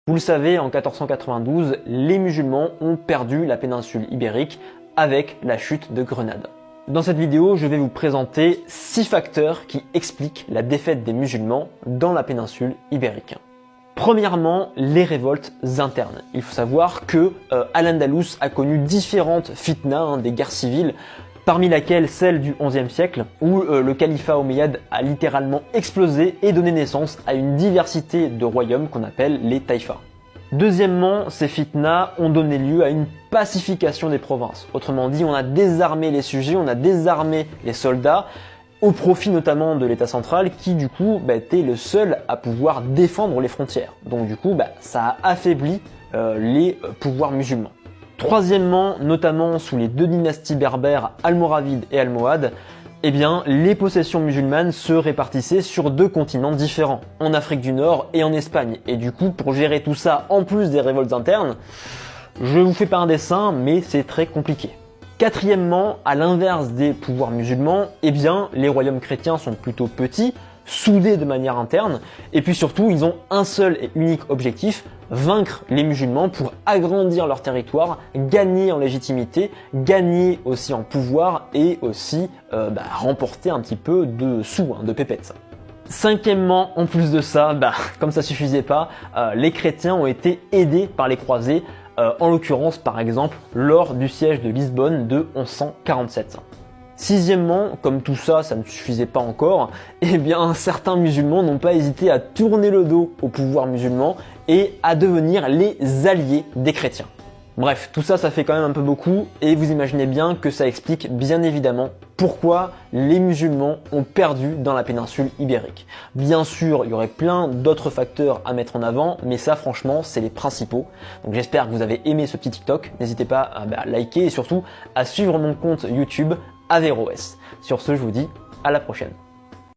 Vous le savez, en 1492, les musulmans ont perdu la péninsule ibérique avec la chute de Grenade. Dans cette vidéo, je vais vous présenter 6 facteurs qui expliquent la défaite des musulmans dans la péninsule ibérique. Premièrement, les révoltes internes. Il faut savoir que Al-Andalus a connu différentes fitnas, des guerres civiles, parmi laquelle celle du XIe siècle, où le califat omeyyade a littéralement explosé et donné naissance à une diversité de royaumes qu'on appelle les taïfas. Deuxièmement, ces fitnas ont donné lieu à une pacification des provinces. Autrement dit, on a désarmé les sujets, on a désarmé les soldats, au profit notamment de l'État central qui du coup était le seul à pouvoir défendre les frontières. Donc du coup, ça a affaibli les pouvoirs musulmans. Troisièmement, notamment sous les deux dynasties berbères almoravides et almohades, les possessions musulmanes se répartissaient sur 2 continents différents, en Afrique du Nord et en Espagne. Et du coup, pour gérer tout ça, en plus des révoltes internes, je vous fais pas un dessin, mais c'est très compliqué. Quatrièmement, à l'inverse des pouvoirs musulmans, les royaumes chrétiens sont plutôt petits, soudés de manière interne, et puis surtout, ils ont un seul et unique objectif, vaincre les musulmans pour agrandir leur territoire, gagner en légitimité, gagner aussi en pouvoir et aussi remporter un petit peu de sous, de pépettes. Cinquièmement, en plus de ça, comme ça suffisait pas, les chrétiens ont été aidés par les croisés, en l'occurrence par exemple lors du siège de Lisbonne de 1147. Sixièmement, comme tout ça, ça ne suffisait pas encore, certains musulmans n'ont pas hésité à tourner le dos au pouvoir musulman et à devenir les alliés des chrétiens. Bref, tout ça, ça fait quand même un peu beaucoup et vous imaginez bien que ça explique bien évidemment pourquoi les musulmans ont perdu dans la péninsule ibérique. Bien sûr, il y aurait plein d'autres facteurs à mettre en avant, mais ça franchement, c'est les principaux. Donc j'espère que vous avez aimé ce petit TikTok. N'hésitez pas à liker et surtout à suivre mon compte YouTube Averroès. Sur ce, je vous dis à la prochaine.